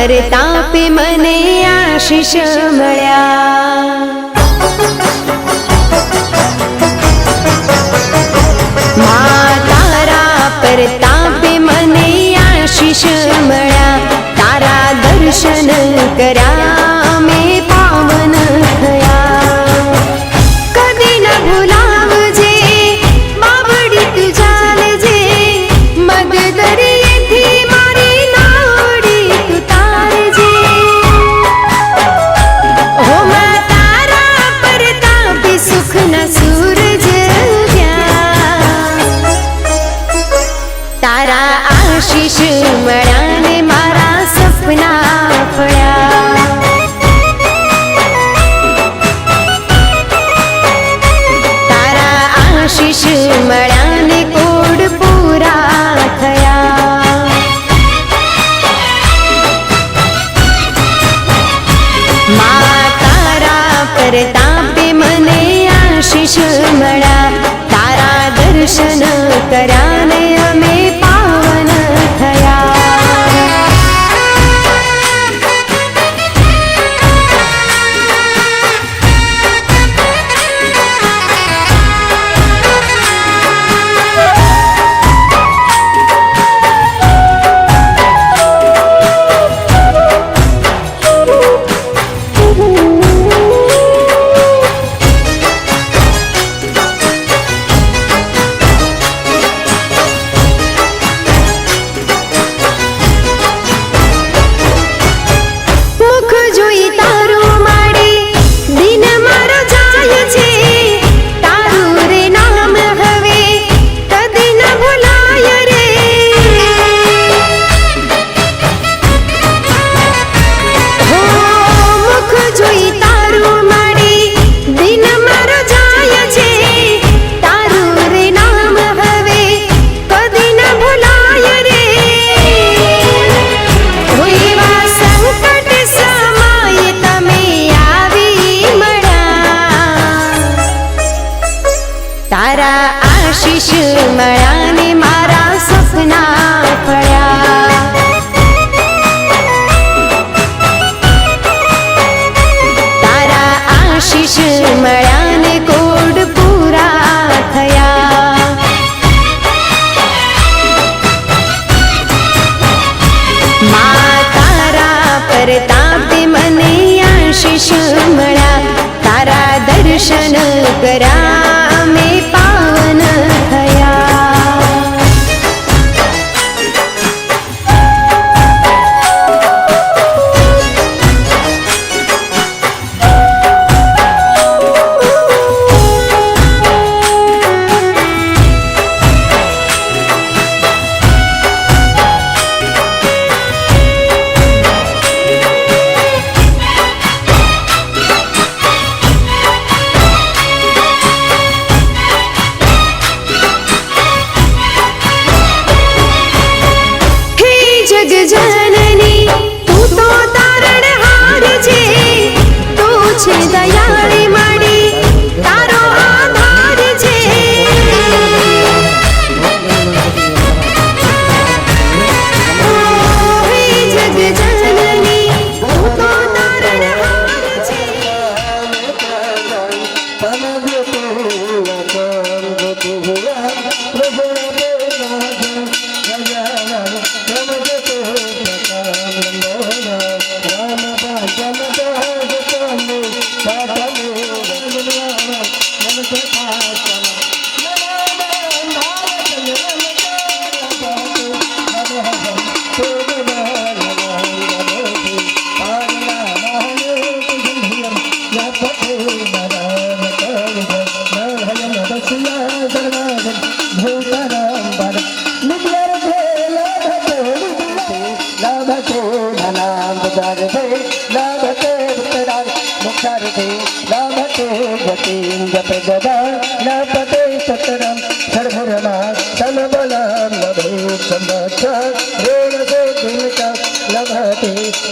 परतापे मने आशीष मळ्या। तारा परतापे मने आशीष मळ्या, तारा दर्शन करा में पावन थया। कधी न भुलावजे बावडी तुझ्या लजे, मग दरियेथी मारी नावडी तू तारजे। हो मा तारा परतापे सुख न सूरज द्या, तारा आशीष मळ्याने मारा सपना फळ्या। तारा आशीष मळ्याने कोड पूरा थया। मा तारा परतापे मने आशीष मळ्या, तारा दर्शन कराने अमे पावन थया। तारा आशीष मळ्याने मारा सपना फळ्या। तारा आशीष मळ्याने कोड पूरा थया। मा तारा परतापे मने आशीष मळ्या, तारा दर्शन करा में पावन थया। जननी तू तो तारणहार छे, तू छे दयाळी माडी तारो आधार छे। हे जग जननी तू तो तारणहार छे।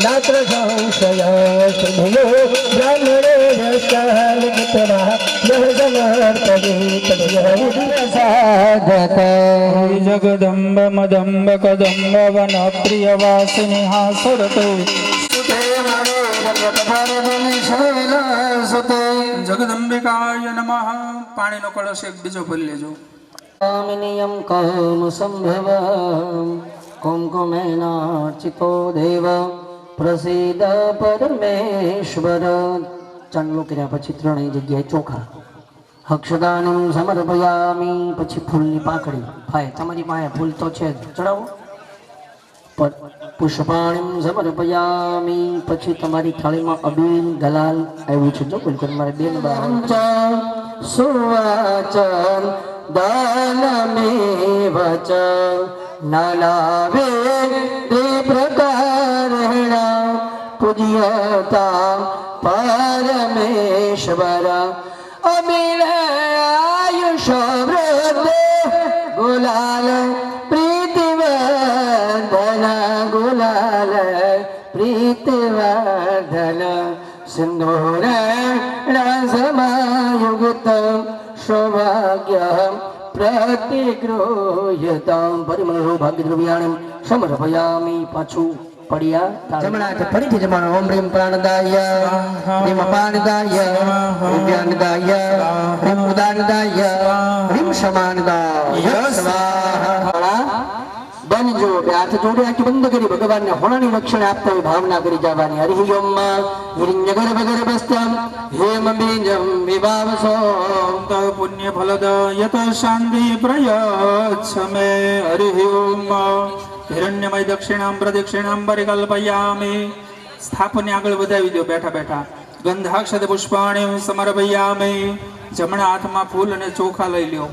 नात्र संशया ब्राह्मणे जगदम्ब मदम्ब कदम्ब वन प्रिय वासिनी हासुरते जगदम्बिकाय नमः। पाणीनो कलश एक बीजो भरी लेजो। कामिनीयं काम संभवं कुंकुमेनार्चितो देव प्रसीद परमेश्वर। ચાંદલો કર્યા પછી ત્રણેય જગ્યાએ ચોખા હક્ષદાનમ સમર્પયામિ, પછી ફૂલની પાંખડી. ભાઈ તમારી પાસે ફૂલ તો છે જ, ચડાવો. પુષ્પાણિમ સમર્પયામિ, પછી તમારી થાળીમાં અબીલ ગલાલ આવ્યું છે. જો બિલકુલ મારે બેન બાર સુવાચન દાનમેવ ચ નાલાવે તે પ્રકારેણ પૂજ્યતા પરમેશ્વર. અબિલ આયુષ વૃદ્ધિ ગુલાલ પ્રીતિવર્ધન, ગુલાલ પ્રીતિવર્ધન. સિંદૂર રસમયુક્ત સૌભાગ્ય પ્રતિગૃહ્યતા પરિમળ ભાગ્યદ્રવ્યાણિ સમર્પયામિ. પાછું પડ્યા જમણા હાથે ફરીથી જમણો. ઓમ રીમ પ્રાણદાય રીમ અપાનદાય રીમ જ્ઞાનદાય રીમ ઉદાનદાય રીમ સમાનદાય સ્વાહા. બનજો બે હાથ જોડે આંખી બંધ કરી ભગવાનને હોણાની લક્ષણ આપતા હોય ભાવના કરી જવાની. હરિ ઓમ હિરણ્યગર્ભ ગર્ભસ્થમ હેમ બીજમ વિભાવસો તો પુણ્ય ફલદ યત શાંતિ પ્રયચ્છમે. હરિ ઓમ હિરણ્યમય દક્ષિણામ પ્રદક્ષિણામ પરિકલ્પયામિ. સ્થાપને આગળ વધાવી દો બેઠા બેઠા. ગંધાક્ષત પુષ્પાણિ સમર્પયામિ. જમણા હાથમાં ફૂલ અને ચોખા લઈ લ્યો.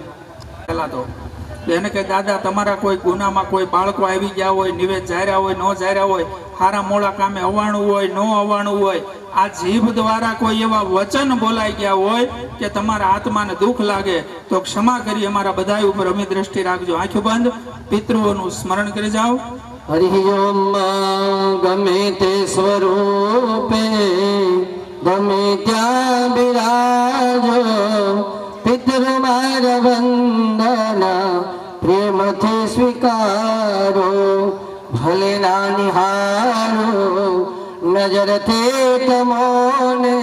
પહેલા તો એને કે દાદા તમારા કોઈ ગુનામાં કોઈ બાળકો આવી ગયા હોય, નિવેદ જાર્યા હોય, ન જાર્યા હોય, હારા મોળા કામે અવાણું હોય, ન અવાણું હોય, આ જીભ દ્વારા કોઈ એવા વચન બોલાઈ ગયા હોય કે તમારા આત્માને દુઃખ લાગે તો ક્ષમા કરી અમારા બધા ઉપર અમી દ્રષ્ટિ રાખજો. આંખો બંધ, પિતૃઓનું સ્મરણ કરી જાઓ. હરિ ઓમ. ગમે તે સ્વરૂપે ગમે ત્યાં બિરાજો, પિતૃ માર વંદન પ્રેમથી સ્વીકારો. ભલે ના નિહારો નજરથી તમોને,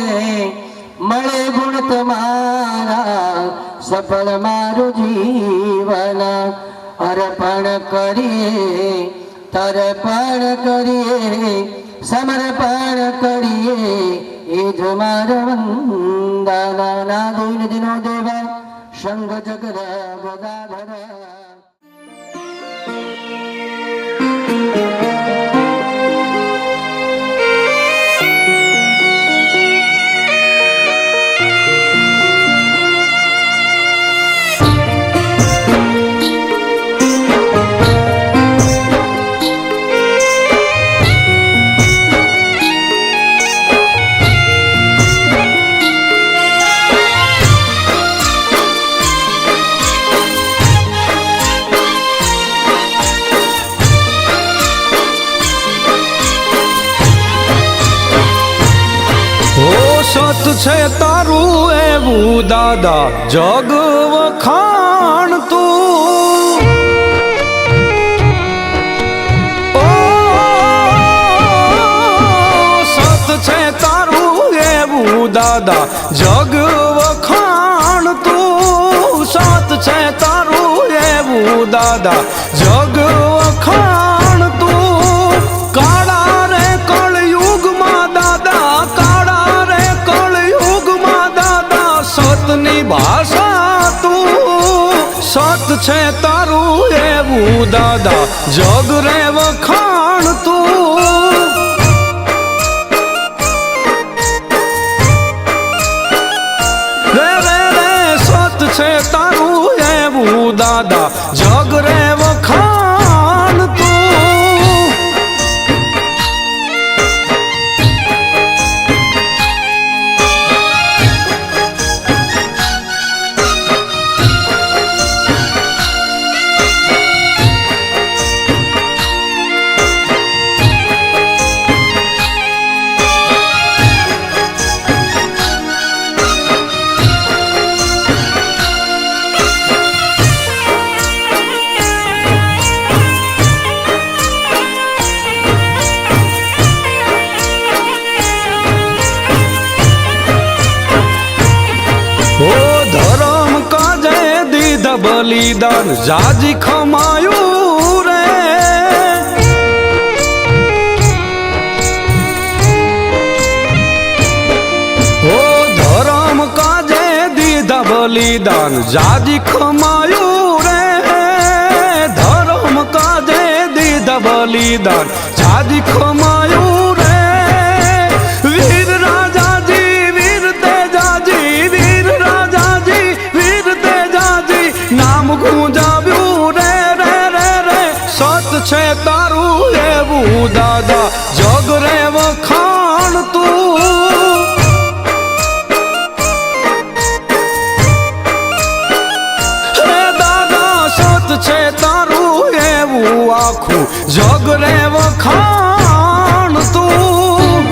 મળે ગુણ તમારા સફળ મારું જીવન. અર્પણ કરીએ તર્પણ કરીએ સમર્પણ કરીએ એ જ માર વંદન. નાદિન દિનો દેવ શંખ ચક્ર ગદાધર. સત છે તારું એવું દાદા જગ વખાણ તું. ઓ સત છે તારું એવું દાદા જગ વખાણ તું. સત છે તારું એવું દાદા જગ વખાણ તું. કાળા રે કળયુગમાં દાદા, કાળા રે કળયુગમાં દાદા સતની ભાષા તું. સત છે તારું એવું દાદા જગ રે વખાણ તું. રે રે રે સત છે તારું એવું દાદા જગ રે વખાણ તું. બલિદાન જાજી ખમાયું રે ઓ ધરમ કાજે દીધા બલિદાન જાજી ખમાયું રે ધરમ કાજે દીધા બલિદાન જાજી ખમાયું રે વીર રાજાજી વીર તેજાજી વીર રાજાજી વીર તેજાજી નામ ગુંજાવ્યું રે રે રે રે સત છે તારું એવું દાદા જગ રે વખાણ તું હે દાદા સત છે તારું એવું આખું જગ રે વખાણ તું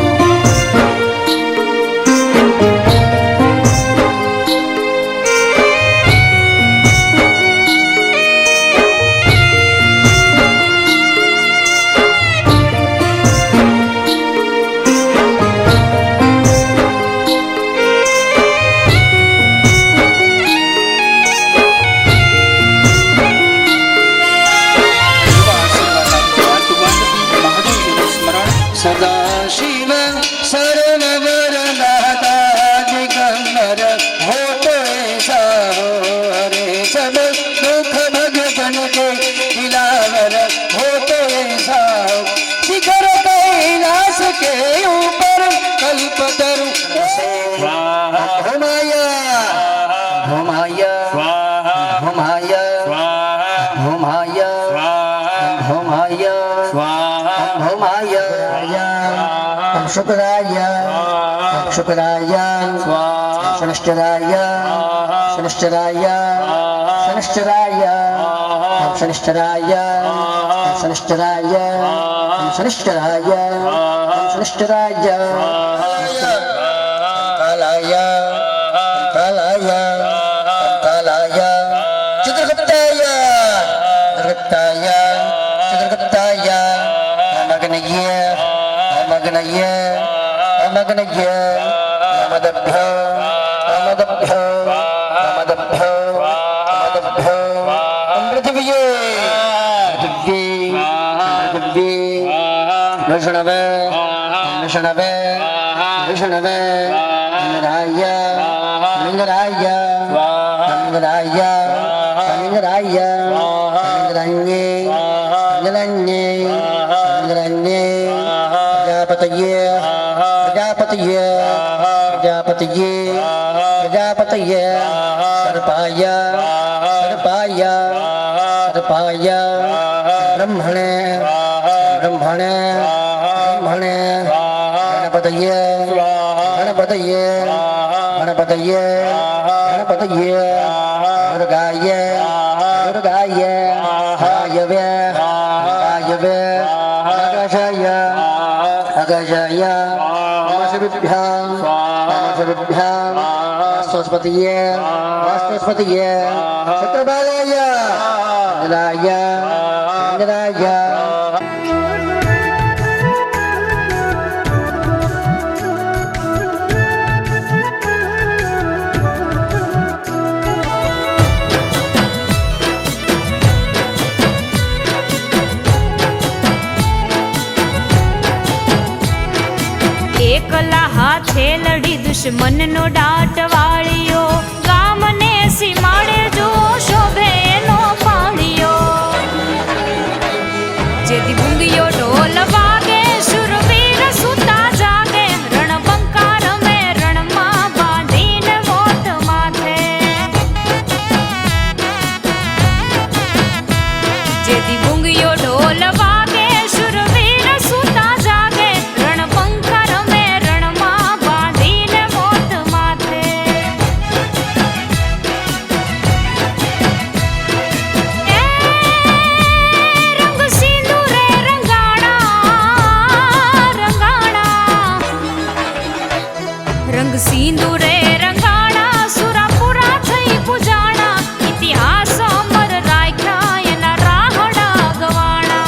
સદાશિવ સર્વવરદાતા દિગંબર હોતો એસા રે સબ દુઃખ ભગતન કે દિલાવર હોતો એસા શિખર કૈલાસ કે ઉપર કલ્પતરુ હુમાયા હુમાયા હુમાયા હુમાયા હુમાયા હુમાયા શુક્રાય શુક્રાય શનિશ્ચરાય શનિશ્ચરાય શનિશ્ચરાય શનિશ્ચરાય શનિશ્ચરાય શનિશ્ચરાય શનિશ્ચરાય કાલાય કાલાય કાલાય ચિત્રગુપ્તાય ચિત્રગુપ્તાય ચિત્રગુપ્તાય મગ્નય મગ્નય મગ્નય નમદભ્યો નમદભ્યો નમદભ્યો નમદભ્યો પૃથ્વીએ પૃથ્વી પૃથ્વી વિષ્ણવે વિષ્ણવે વિષ્ણવે લિંગરાય લિંગરાય લિંગરાય લિંગરાય લિંગરાય લિંગરાય પ્રજાપતયે પ્રજાપતયે પ્રજાપતયે પ્રજાપતયે સર્પાય સર્પાય સર્પાય બ્રહ્મણે બ્રહ્મણે બ્રહ્મણે ગણપતયે ગણપતયે ગણપતયે ગણપતયે મુર્ગાય મુર્ગાય હાયવે હાયવે અગશય અગશય નમસ્ભ્યામ નમસ્ભ્યામ વાસ્તુસ્પતિયે વાસ્તુસ્પતિયે ચક્રબાલાય ઇન્દ્રાય ઇન્દ્રાય એકલા હાથે લડી દુશ્મનનો દાટ વાળ્યો ગામને સીમાડે જો શોભે એનો પાળ્યો જેથી બુંદીયો ઢોલ વાગે શુરવીર સુતા જાગે રણબંકા રમે રણમાં બાંધીને મોત માથે જેથી બુંગીયો ઢોલ વાગે શુરવીર સુતા જાગે રણબંકા રમે રણમાં બાંધીને મોત માથે એ રંગ સિંદૂરે રંગાણા રંગાણા રંગ સિંદૂરે રંગાણા સુરાપુરા થઈ પૂજાણા ઇતિહાસ અમર રાખ્યા એના રાહડા ગવાણા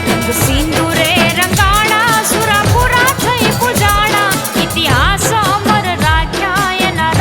રંગ સિંદૂરે રંગાણા સુરાપુરા થઈ પૂજાણા ઇતિહાસ અમર રાખ્યા એના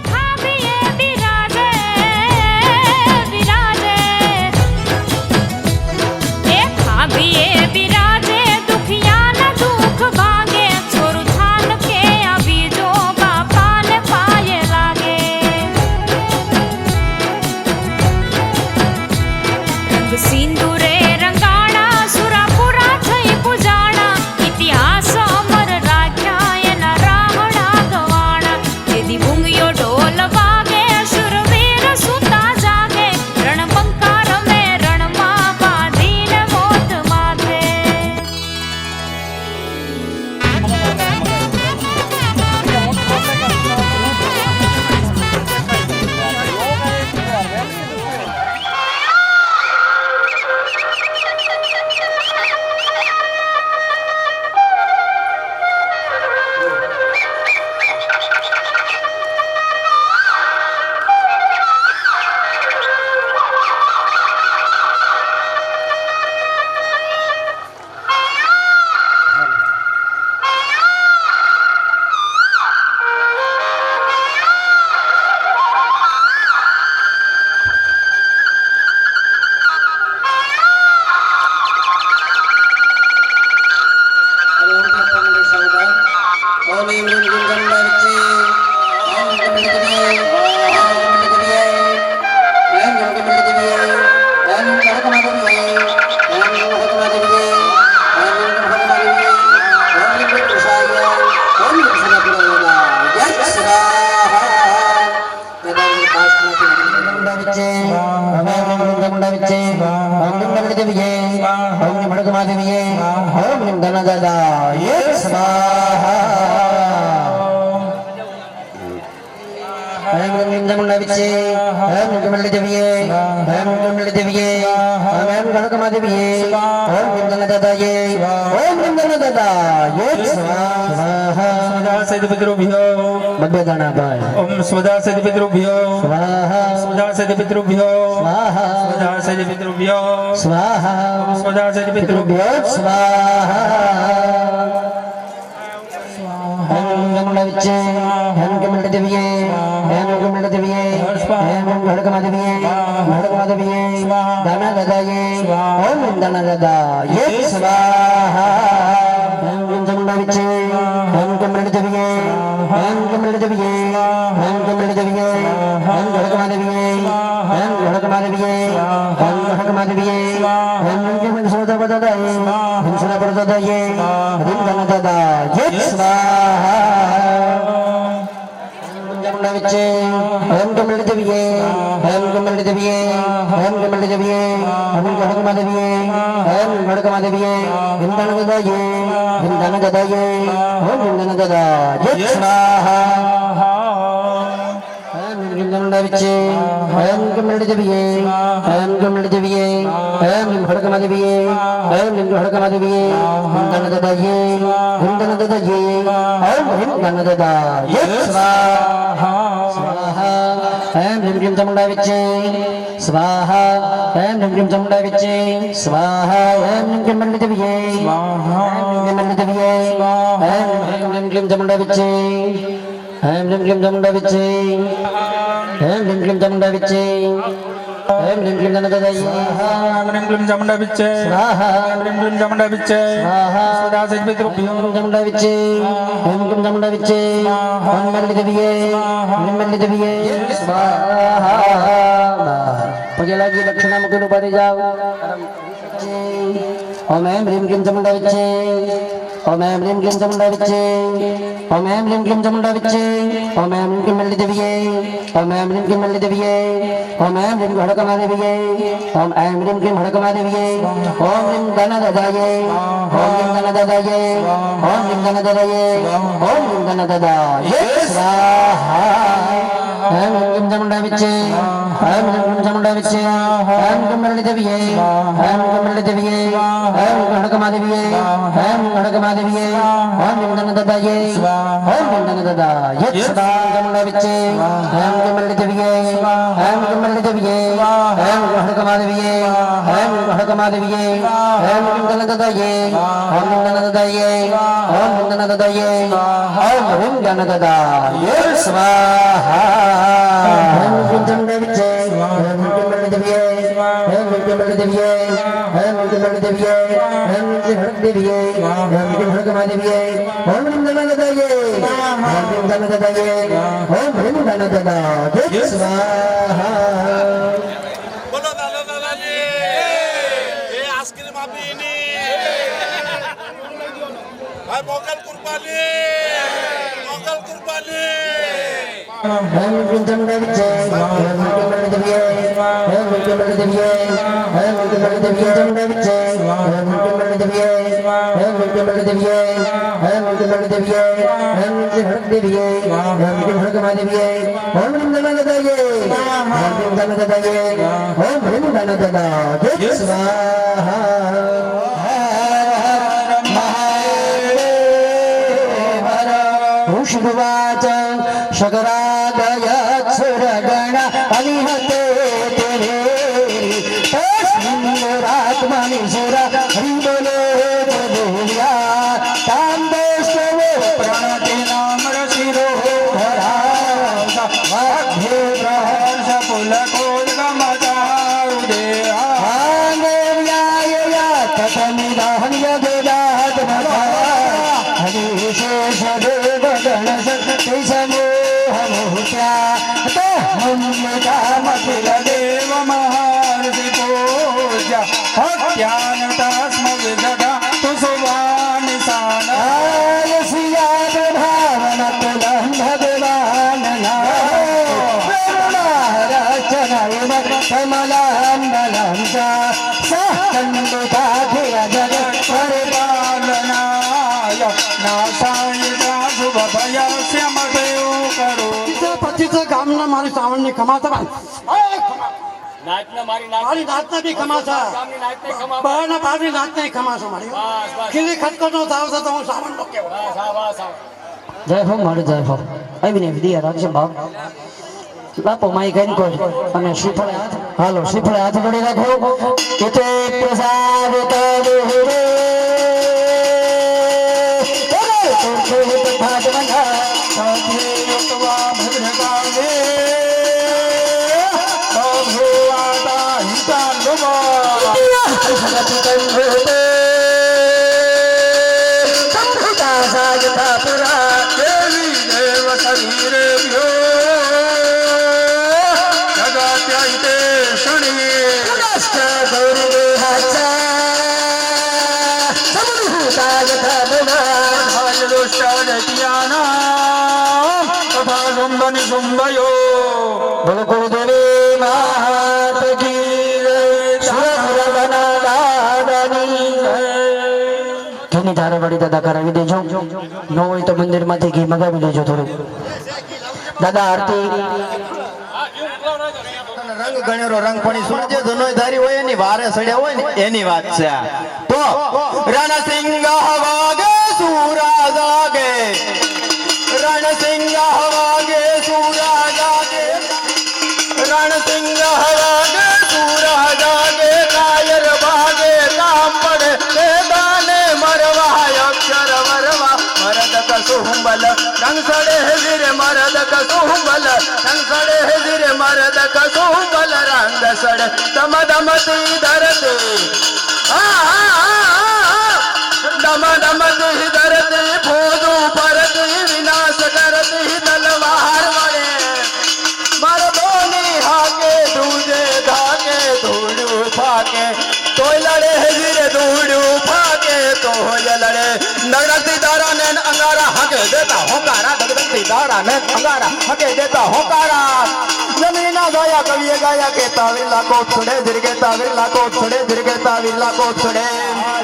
ખાબીએ બિરાજે બિરાજે એ ખાબીએ બિરાજે દુખિયાના દુઃખ ભાગે છોરું થાન કે આવી જો બાપાને પાયે લાગે રંગ સિંદૂરે રંગાણા સુરાપુરા થઈ પૂજાણા ઇતિહાસ અમર રાખ્યા એના રાહડા ગવાણા જેદી ભૂંગયો ઢોલ વાગે શુરવીર સુતા જાગે રણબંકા રમે રણમાં બાંધીને મોત માથે ઓમ સ્વદા સદિ પિતૃભ્યો સ્વાહા સ્વદા સદિ પિતૃભ્યો સ્વાહા સ્વદા સદિ પિતૃભ્યો સ્વાહા સ્વદા સદિ પિતૃભ્યો સ્વાહા પગે લાગી દક્ષિણા મૂકીને ઉભા રહી જાઓ. ઓમ એમ રીમ ક્લીમ ચામુંડા વિચ્છે ओम ऐं ह्रीं क्लीं चामुण्डा विच्चे ओम ऐं ह्रीं क्लीं चामुण्डा विच्चे ओम ऐं ह्रीं क्लीं मल्ली देविये ओम ऐं ह्रीं क्लीं मल्ली देविये ओम ऐं ह्रीं हडकमा देविये ओम ऐं ह्रीं क्लीं हडकमा देविये ओम ह्रीं गणददाये ओम ह्रीं गणददाये ओम ह्रीं गणददाये ओम ह्रीं गणददाये स्वाहा ऐं ह्रीं चामुण्डा विच्चे ऐं ह्रीं चामुण्डा विच्चे ऐं ह्रीं मल्ली देविये ऐं ह्रीं मल्ली देविये ऐं ह्रीं हडकमा देविये ऐं ह्रीं हडकमा देविये ओम ह्रीं गणददाये ओम ह्रीं गणददाये सदा चामुण्डा विच्चे ऐं ह्रीं मल्ली देविये ऐं ह्रीं मल्ली देविये ऐं ह्रीं हडकमा देविये ऐं ह्रीं हडकमा देविये ऐं ह्रीं गणददाये ओम ह्रीं गणददाये ओम ह्रीं गणददाये ओम ह्रीं गणददाये स्वाहा ऐं ह्रीं चामुण्डा विच्चे ऐं ह्रीं मल्ली देविये ऐं ह्रीं मल्ली देविये ऐं ह्रीं मल्ली देविये ऐं ह्रीं हडक देविये ऐं ह्रीं हडकमा देविये ओम ह्रीं गणददाये ओम ह्रीं गणददाये ओम ह्रीं गणददाये स्वाहा बोलो दादा दादाजी ये आइसक्रीम आपी ini hai mogal kurbani ऐं ह्रीं चामुण्डा विच्चे ऐं ह्रीं मल्ली देविये ऐं ह्रीं मल्ली देविये ऐं ह्रीं मल्ली देविये चामुण्डा विच्चे ऐं ह्रीं मल्ली देविये ऐं ह्रीं मल्ली देविये ऐं ह्रीं मल्ली देविये ऐं ह्रीं हडक देविये ऐं ह्रीं हडकमा देविये ओम ह्रीं गणददाये ओम ह्रीं गणददाये ओम ह्रीं गणददाये स्वाहा ऋषिवाच शकरादयत्सुरगण अनिहते तेरे तस्मिन्नात्मनि सुर हरि बोलो जय तां देशवे प्रणति नाम रसिरो धरा वाग्भे प्रहर्ष पुलकोद्गमदारुदे आंगेर्याय ततमिदहं यदेदात् नभा हरिशेष देव गणश समूहमुख्या तहम्यकामखिल देव महर्षि पूज्य हत्यानतास्मविदधा तु सुवानिसानाय सियाद भावन तुलं भगवान् नारायण कमलं बलं च सखण्डिताखिल जगत् परिपालनाय नाशाय शुभभयस्य मदयो करो પચીસો ગામના મારી શ્રાવણની ખમાસા નાચના મારી નાચ મારી નાચના બી ખમાસા ગામની નાચને ખમા બહારના પારની નાચના ખમાસા મારી બસ બસ ખીલી ખટખટનો થાવ છે તો હું શ્રાવણનો કહેવાય બસ આ બસ આ જય હો મારી જય હો આવીને વિધિયા રાખશે બાપ લાપો માઈ કઈ કોઈ અને શ્રીફળે હાથ હાલો શ્રીફળે હાથ જોડી રાખો કે તે પ્રસાદ તરે બોલો કુળદેવી માત કી સુરવરના દાદાની ઘીની ધારાવાળી દાદા કરાવી દેજો ન હોય તો મંદિરમાંથી ઘી મગાવી લેજો થોડું દાદા આરતી રંગ ગણેરો રંગ પણ સૂરજ ધનોય ધારી હોય એની વારે સડ્યા હોય ને એની વાત છે આ. તો રણસિંહ વાગે સુરા જાગે રણસિંહ વાગે સુરા જાગે રણસિંહ વાગે સુરા જાગે કાયર ભાગે કામ પડે તે દાને મરવા અક્ષર વરવા મરદ કસુંબલ રંગ સડે વીર મરદ કસુંબલ રંગ સડે વીર મરદ કસુંબલ રંગ સડે દમ દમતી ધરતી દમ દમતી ધરતી ફોજું પરતી વિનાશ કરતી તલવાર વડે મરદોની હાકે દૂજે ધાકે ધૂળું ફાકે તોય લડે વીર ધૂળું ફાકે તો હોય લડે નગરતી દારા ને અંગારા હકે દેતા હોકારા નગરતી દારા ને અંગારા હકે દેતા હોકારા જમીના ગાયા કવિએ ગાયા કે તાવીર લાખો છોડે ધીરગે તાવીર લાખો છોડે ધીરગે તાવીર લાખો છોડે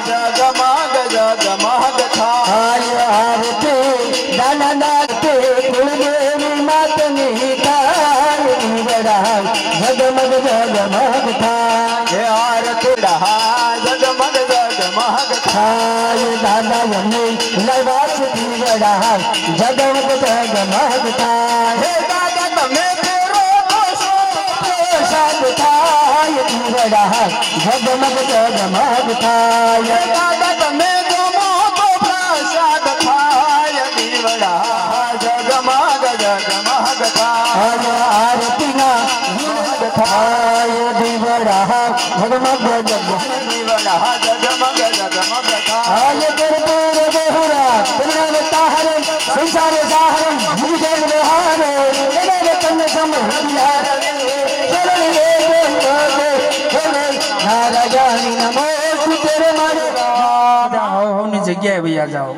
જગમગ થાય આરતી દાના નાતે કુળદેવી માતની થાય દીવડા જગમગ જગમગ થાય હે આરતી ડહા જગમગ જગમગ થાય દાદા યમને લવાસ દીવડા જગમગ જગમગ થાય હે દાદા તમે તેરો પ્રસાદ થાય દીવડા જગમગ જગમગ થાય દાદા તમે જમો તો પ્રસાદ થાય દીવડા જગમગ જગમગ થાય આરતીના થાય દીવડા જગમગ જગમગ દીવડા જગમગ જગમગ થાય आय कर्पूर बहुरा पुण्य ताहरे संसार साहरम मुझे व्यवहारे तेरे तन सम हरियारे चरण ये बोले नारायणी नमो तेरे मारे ની જગ્યાએ વૈયા જાઓ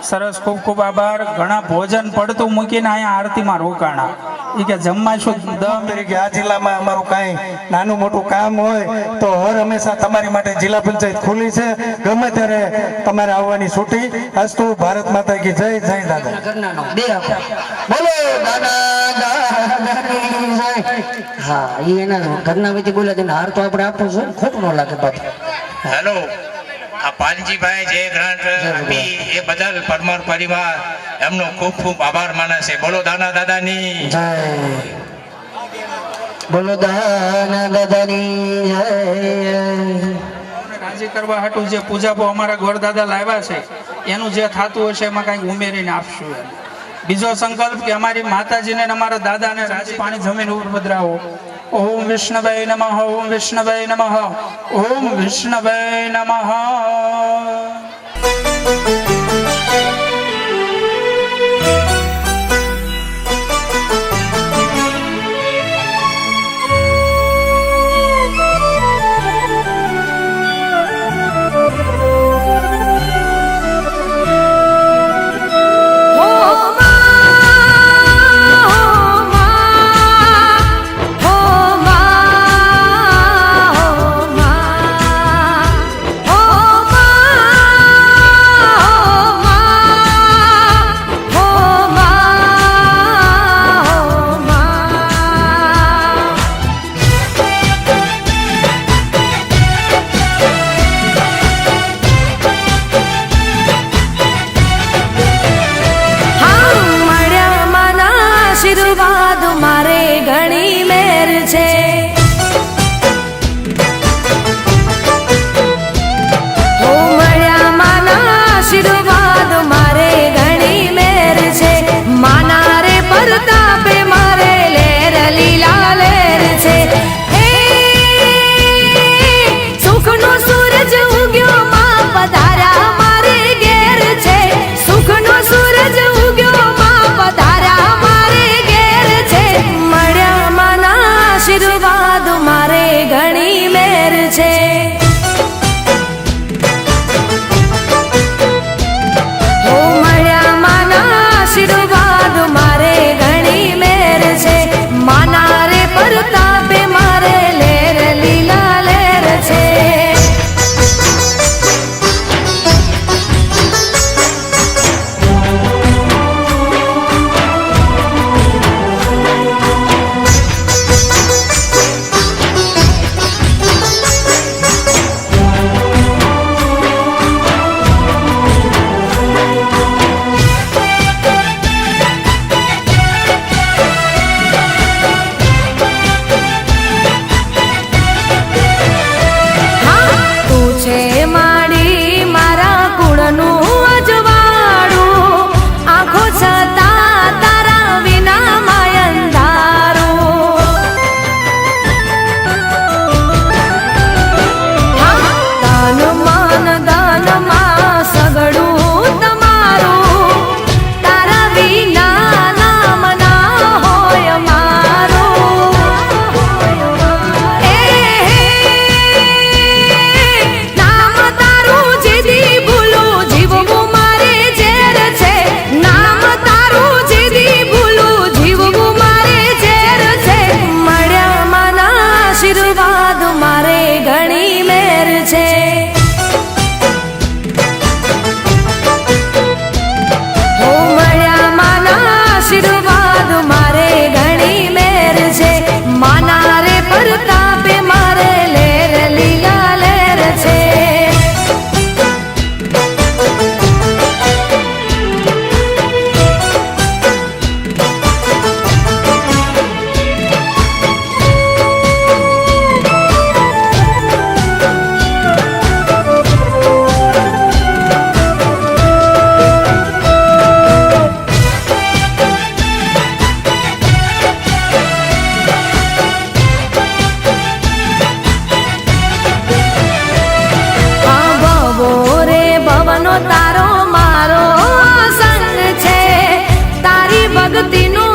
સરસ ખૂબ ખૂબ આભાર ઘણા ભોજન પડતું મૂકીને અહીંયા આરતીમાં રોકાણા એ કે જમવા શું દમ તરીકે આ જિલ્લામાં અમારું કાંઈ નાનું મોટું કામ હોય તો હર હંમેશા તમારી માટે જિલ્લા પંચાયત ખુલ્લી છે ગમે ત્યારે તમારે આવવાની છૂટી અસ્તુ ભારત માતા કી જય જય દાદા કરનાનો બે આપો બોલો દાદા દાદાની જય હા એ એના ઘરના વચ્ચે બોલે છે હાર તો આપણે આપવું છે ખોટું ન લાગે પાછું હેલો આ પાલજીભાઈ જે ગ્રાન્ટ આપી એ બદલ પરમાર પરિવાર એમનો ખૂબ ખૂબ આભાર માને છે બોલો દાના દાદાની જય બોલો દાના દાદાની જય રાજી કરવા હાટું જે પૂજાપો અમારા ગોરદાદા લાવ્યા છે એનું જે થતું હશે એમાં કંઈક ઉમેરીને આપશું એમ. બીજો સંકલ્પ કે અમારી માતાજીને અને અમારા દાદાને રાજી પાણી જમીન ઉપર પધરાવો. ઓમ વિષ્ણવે નમઃ ઓમ વિષ્ણવે નમઃ ઓમ વિષ્ણવે નમઃ. Oh ભક્તિનો